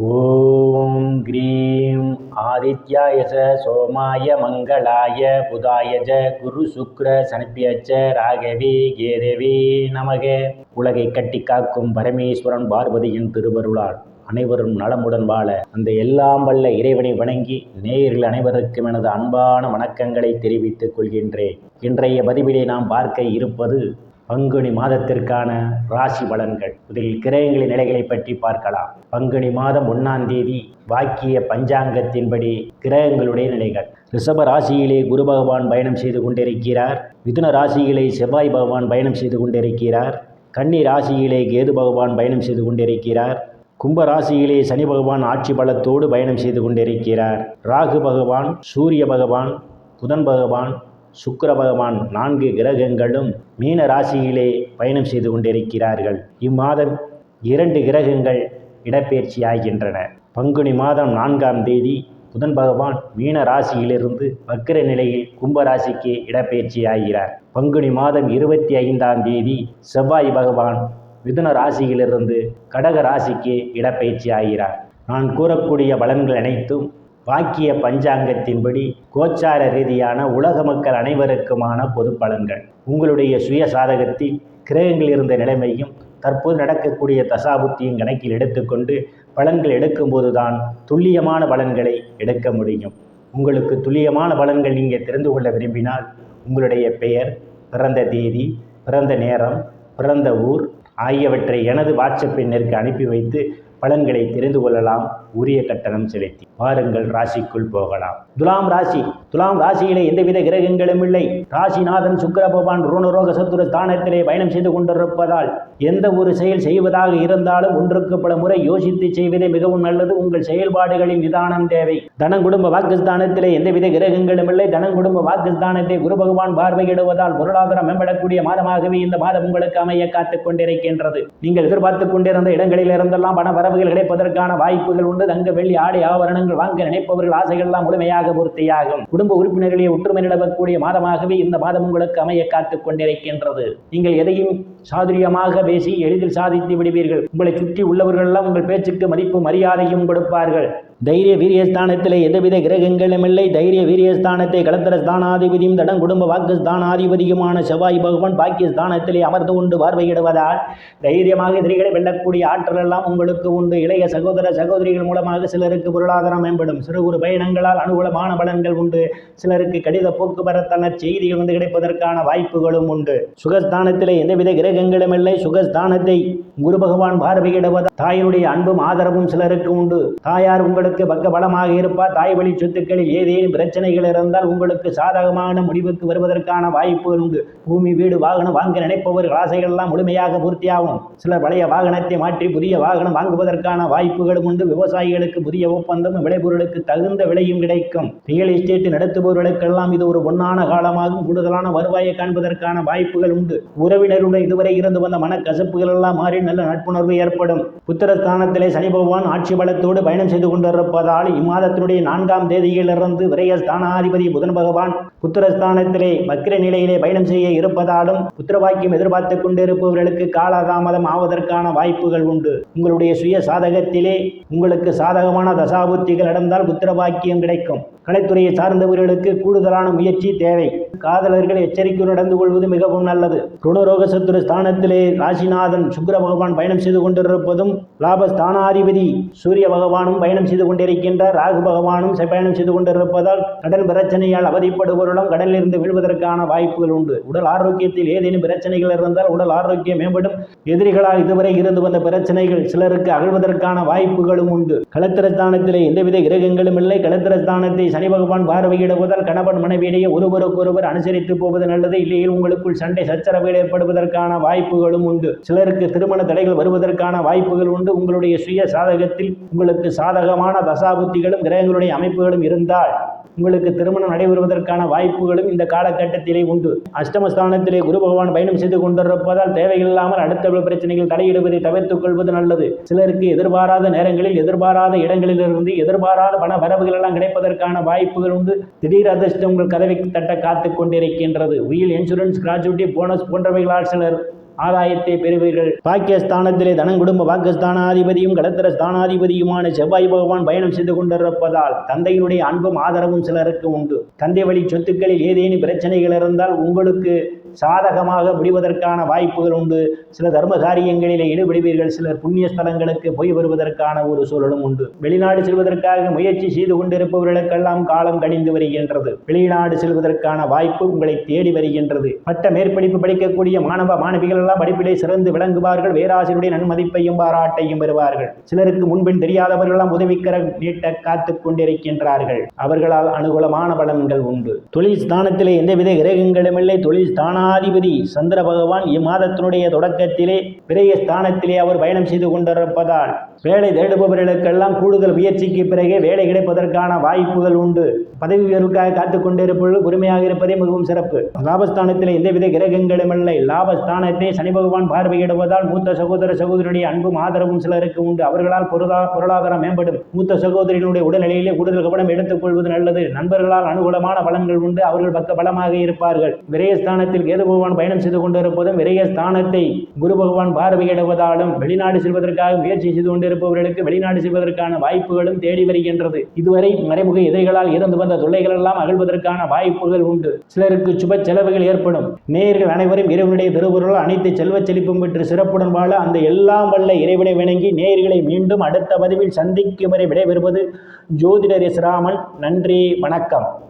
ஓம் cream ஆதித்யாய சோமாய மங்களாய புதாய குரு சுக்ர சனிப்பியச்ச ராகவே கேதவே நமக. உலகை கட்டி காக்கும் பரமேஸ்வரன் பார்வதியின் திருவருளால் அனைவரும் நலமுடன் வாழ அந்த எல்லாம் வல்ல இறைவனை வணங்கி நேயர்கள் அனைவருக்கும் எனது அன்பான வணக்கங்களை தெரிவித்துக் கொள்கின்றேன். இன்றைய பதிவிலே நாம் பார்க்க இருப்பது பங்குனி மாதத்திற்கான ராசி பலன்கள். இதில் கிரகங்களின் நிலைகளை பற்றி பார்க்கலாம். பங்குனி மாதம் 1ஆம் தேதி வாக்கிய பஞ்சாங்கத்தின்படி கிரகங்களுடைய நிலைகள். ரிஷப ராசியிலே குரு பகவான் பயணம் செய்து கொண்டிருக்கிறார். மிதுன ராசியிலே செவ்வாய் பகவான் பயணம் செய்து கொண்டிருக்கிறார். கன்னி ராசியிலே கேது பகவான் பயணம் செய்து கொண்டிருக்கிறார். கும்ப ராசியிலே சனி பகவான் ஆட்சி பலத்தோடு பயணம் செய்து கொண்டிருக்கிறார். ராகு பகவான், சூரிய பகவான், புதன் பகவான், சுக்கிர பகவான் 4 கிரகங்களும் மீன ராசியிலே பயணம் செய்து கொண்டிருக்கிறார்கள். இம்மாதம் 2 கிரகங்கள் இடப்பெயர்ச்சி ஆகின்றன. பங்குனி மாதம் 4ஆம் தேதி புதன் பகவான் மீன ராசியிலிருந்து வக்கிர நிலையில் கும்ப ராசிக்கு இடப்பெயர்ச்சி ஆகிறார். பங்குனி மாதம் 25ஆம் தேதி செவ்வாய் பகவான் மிதுன ராசியிலிருந்து கடக ராசிக்கு இடப்பெயர்ச்சி ஆகிறார். நான் கூறக்கூடிய பலன்கள் அனைத்தும் வாக்கிய பஞ்சாங்கத்தின்படி கோச்சார ரீதியான உலக மக்கள் அனைவருக்குமான பொது பலன்கள். உங்களுடைய சுய சாதகத்தில் கிரகங்கள் இருந்த நிலைமையும் தற்போது நடக்கக்கூடிய தசாபுத்தியும் கணக்கில் எடுத்துக்கொண்டு பலன்கள் எடுக்கும்போது தான் துல்லியமான பலன்களை எடுக்க முடியும். உங்களுக்கு துல்லியமான பலன்கள் நீங்கள் தெரிந்து கொள்ள விரும்பினால் உங்களுடைய பெயர், பிறந்த தேதி, பிறந்த நேரம், பிறந்த ஊர் ஆகியவற்றை எனது வாட்ஸ்அப் எண்ணிற்கு அனுப்பி வைத்து பலன்களை தெரிந்து கொள்ளலாம். உரிய கட்டணம் செலுத்தி வாருங்கள் ராசிக்குள் போகலாம். துலாம் ராசியிலே எந்தவித கிரகங்களும் இல்லை. ராசிநாதன் சுக்கிர பகவான் ருணரோக சத்துர ஸ்தானத்திலே பயணம் செய்து கொண்டிருப்பதால் எந்த ஒரு செயல் செய்வதாக இருந்தாலும் ஒன்றுக்கு பல முறை யோசித்து செய்வதே மிகவும் நல்லது. உங்கள் செயல்பாடுகளில் நிதானம் தேவை. தனம் குடும்ப வாக்குஸ்தானத்திலே எந்தவித கிரகங்களும் இல்லை. தனம் குடும்ப வாக்குஸ்தானத்தை குரு பகவான் பார்வையிடுவதால் பொருளாதாரம் மேம்படக்கூடிய மாதமாகவே இந்த மாதம் உங்களுக்கு அமைய காத்துக் கொண்டிருக்கின்றது. நீங்கள் எதிர்பார்த்துக் கொண்டிருந்த இடங்களில் இருந்தெல்லாம் பண வரவுகள் கிடைப்பதற்கான வாய்ப்புகள் உண்டு. தங்க வெள்ளி ஆடை ஆபரணங்கள் வாங்க நினைப்பவர்கள் ஆசைகள் எல்லாம் முழுமையாக பூர்த்தியாகும். குடும்ப உறுப்பினர்களிடையே ஒற்றுமை நிலவக்கூடிய மாதமாகவே இந்த மாதம் உங்களுக்கு அமைய காத்துக் கொண்டிருக்கின்றது. நீங்கள் எதையும் சாதுரியமாக பேசி எளிதில் சாதித்து விடுவீர்கள். உங்களை சுற்றி உள்ளவர்கள் எல்லாம் உங்கள் பேச்சுக்கு மதிப்பு மரியாதையும் கொடுப்பார்கள். தைரிய வீரியஸ்தானத்திலே எந்தவித கிரகங்களும் இல்லை. தைரிய வீரியஸ்தானத்தை கலத்திர ஸ்தானாதிபதியும் தடம் குடும்ப வாக்கு ஸ்தானாதிபதியுமான செவ்வாய் பகவான் பாக்கியஸ்தானத்திலே அமர்ந்து கொண்டு பார்வையிடுவதால் தைரியமாக எதிரிகளை வெல்லக்கூடிய ஆற்றல் எல்லாம் உங்களுக்கு உண்டு. இளைய சகோதர சகோதரிகள் மூலமாக சிலருக்கு பொருளாதாரம் மேம்படும். சிறு குறு பயணங்களால் அனுகூலமான பலன்கள் உண்டு. சிலருக்கு கடித போக்குவரத்தான செய்திகள் வந்து கிடைப்பதற்கான வாய்ப்புகளும் உண்டு. சுகஸ்தானத்திலே எந்தவித கிரகங்களும் இல்லை. சுகஸ்தானத்தை குரு பகவான் பார்வையிடுவதால் தாயினுடைய அன்பும் ஆதரவும் சிலருக்கு உண்டு. தாயார் உங்களுக்கு பக்க பலமாக இருப்பார். தாய் வழி சொத்துக்களில் ஏதேனும் பிரச்சனைகள் இருந்தால் உங்களுக்கு சாதகமான முடிவுக்கு வருவதற்கான வாய்ப்புகள் உண்டு. பூமி, வீடு, வாகனம் வாங்க நினைப்பவர்கள் ஆசைகள் எல்லாம் முழுமையாக பூர்த்தியாகும். சிலர் பழைய வாகனத்தை மாற்றி புதிய வாகனம் வாங்குவதற்கான வாய்ப்புகளும் உண்டு. விவசாயிகளுக்கு புதிய ஒப்பந்தம், விளைபொருளுக்கு தகுந்த விலையும் கிடைக்கும். ரியல் எஸ்டேட் நடத்துபவர்களுக்கெல்லாம் இது ஒரு பொன்னான காலமாகும். கூடுதலான வருவாயை காண்பதற்கான வாய்ப்புகள் உண்டு. உறவினருடன் இதுவரை இருந்து வந்த மனக்கசப்புகள் எல்லாம் மாறி நல்ல நட்புணர்வு ஏற்படும். புத்திரஸ்தானத்திலே சனி பகவான் ஆட்சி பலத்தோடு பயணம் செய்து கொண்டிருப்பதால் இம்மாதத்தினுடைய 4ஆம் தேதியிலிருந்து விரயஸ்தானாதிபதி புதன் பகவான் புத்திரஸ்தானத்திலே வக்கிர நிலையிலே பயணம் செய்ய இருப்பதாலும் புத்திரவாக்கியம் எதிர்பார்த்துக் கொண்டிருப்பவர்களுக்கு காலதாமதம் ஆவதற்கான வாய்ப்புகள் உண்டு. உங்களுடைய சுய சாதகத்திலே உங்களுக்கு சாதகமான தசாபுத்திகள் நடந்தால் புத்திரவாக்கியம் கிடைக்கும். கலைத்துறையை சார்ந்தவர்களுக்கு கூடுதலான முயற்சி தேவை. காதலர்கள் எச்சரிக்கையுடன் நடந்து கொள்வது மிகவும் நல்லது. ருணரோக சத்துரு ஸ்தானத்திலே ராசிநாதன் சுக்கிர பகவான் பயணம் செய்து கொண்டிருப்பதும் லாபஸ்தானாதிபதி சூரிய பகவானும் பயணம் செய்து கொண்டிருக்கின்றார். ராகு பகவானும் பயணம் செய்து கொண்டிருப்பதால் கடன் பிரச்சனையால் அவதிப்படுபவர்களும் கடலில் இருந்து வீழ்வதற்கான வாய்ப்புகள் உண்டு. உடல் ஆரோக்கியத்தில் ஏதேனும் பிரச்சனைகள் இருந்தால் உடல் ஆரோக்கியம் மேம்படும். எதிரிகளால் இதுவரை இருந்து வந்த பிரச்சனைகள் சிலருக்கு அகழ்வதற்கான வாய்ப்புகளும் உண்டு. களத்திரஸ்தானத்திலே எந்தவித கிரகங்களும் இல்லை. களத்திரஸ்தானத்தை சனி பகவான் பார்வையிடுவதால் கணவன் மனைவியிடையே ஒருவருக்கொருவர் அனுசரித்து போவது நல்லது. இல்லையில் உங்களுக்குள் சண்டை சச்சரவுகள் ஏற்படுவதற்கான வாய்ப்புகளும் உண்டு. சிலருக்கு திருமண தடைகள் வருவதற்கான வாய்ப்புகள் உண்டு. உங்களுடைய சுய சாதகத்தில் உங்களுக்கு சாதகமான தசாபுத்திகளும் கிரகங்களுடைய அமைப்புகளும் இருந்தால் உங்களுக்கு திருமணம் நடைபெறுவதற்கான வாய்ப்புகளும் இந்த காலகட்டத்திலே உண்டு. அஷ்டமஸ்தானத்திலே குரு பகவான் பயணம் செய்து கொண்டிருப்பதால் தேவையில்லாமல் அடுத்த பிரச்சனைகள் தலையிடுவதை தவிர்த்துக் கொள்வது நல்லது. சிலருக்கு எதிர்பாராத நேரங்களில் எதிர்பாராத இடங்களிலிருந்து எதிர்பாராத பண வரவுகள் எல்லாம் கிடைப்பதற்கான வாய்ப்புகள் உண்டு. திடீர் அதிர்ஷ்டம் உங்கள் கதவை தட்ட காத்துக் கொண்டிருக்கின்றது. உயில், இன்சூரன்ஸ், கிராஜுவிட்டி, போனஸ் போன்றவைகளால் சிலர் ஆதாயத்தை பெறுவீர்கள். பாக்கியஸ்தானத்திலே தனம் குடும்ப பாக்கியஸ்தானாதிபதியும் கடத்திர ஸ்தானாதிபதியுமான செவ்வாய் பகவான் பயணம் செய்து கொண்டிருப்பதால் தந்தையினுடைய அன்பும் ஆதரவும் சிலருக்கு உண்டு. தந்தை வழி சொத்துக்களில் ஏதேனும் பிரச்சனைகள் இருந்தால் உங்களுக்கு சாதகமாக முடிவதற்கான வாய்ப்புகள் உண்டு. சில தர்ம காரியங்களிலே ஈடுபடுவீர்கள். சிலர் புண்ணிய ஸ்தலங்களுக்கு போய் வருவதற்கான ஒரு சூழலும் உண்டு. வெளிநாடு செல்வதற்காக முயற்சி செய்து கொண்டிருப்பவர்களுக்கெல்லாம் காலம் கழிந்து வருகின்றது. வெளிநாடு செல்வதற்கான வாய்ப்பு உங்களை தேடி வருகின்றது. பட்ட மேற்படிப்பு படிக்கக்கூடிய மாணவ மாணவிகள் எல்லாம் படிப்பிலே சிறந்து விளங்குவார்கள். வேராசிரியருடைய நன்மதிப்பையும் பாராட்டையும் பெறுவார்கள். சிலருக்கு முன்பின் தெரியாதவர்கள் எல்லாம் உதவிக்கர நீட்ட காத்துக் கொண்டிருக்கின்றார்கள். அவர்களால் அனுகூலமான பலன்கள் உண்டு. தொழில் ஸ்தானத்திலே எந்தவித கிரகங்களும் இல்லை. தொழில் ஸ்தானாதிபதி சந்திர பகவான் இம்மாதத்தினுடைய தொடக்கத்திலே விரைய ஸ்தானத்திலே அவர் பயணம் செய்து கொண்டிருப்பதால் வேலை தேடுபவர்களுக்கெல்லாம் கூடுதல் முயற்சிக்கு பிறகே வேலை கிடைப்பதற்கான வாய்ப்புகள் உண்டு. பதவி உயர்வுக்காக காத்துக் கொண்டிருப்பவர்கள் பொறுமையாக இருப்பதே மிகவும் சிறப்பு. லாபஸ்தானத்தில் எந்தவித கிரகங்களும் இல்லை. லாபஸ்தானத்தை சனி பகவான் பார்வையிடுவதால் மூத்த சகோதர சகோதரியுடைய அன்பும் ஆதரவும் சிலருக்கு உண்டு. அவர்களால் பொருளாதாரம் மேம்படும். மூத்த சகோதரியினுடைய உடல்நிலையிலே கூடுதல் கவனம் எடுத்துக் கொள்வது நல்லது. நண்பர்களால் அனுகூலமான பலன்கள் உண்டு. அவர்கள் பக்க பலமாக இருப்பார்கள். விரயஸ்தானத்தில் கேது பகவான் பயணம் செய்து கொண்டிருப்பதும் விரயஸ்தானத்தை குரு பகவான் பார்வையிடுவதாலும் வெளிநாடு செல்வதற்காக முயற்சி செய்து கொண்டிருப்பவர்களுக்கு வெளிநாடு செல்வதற்கான வாய்ப்புகளும் தேடி வருகின்றது. இதுவரை மறைமுக எதிரிகளால் இருந்து வந்த தொல்லைகள் எல்லாம் அகழ்வதற்கான வாய்ப்புகள் உண்டு. சிலருக்கு சுப செலவுகள் ஏற்படும். நேயர்கள் அனைவரும் இறைவனுடைய திருவுருளால் அனைத்து செல்வ செழிப்பும் பெற்று சிறப்புடன் வாழ அந்த எல்லாம் வல்ல இறைவனை வணங்கி நேயர்களை மீண்டும் அடுத்த பதிவில் சந்திக்கும் வரை விடைபெறுவது ஜோதிடர் எஸ் ராமன். நன்றி, வணக்கம்.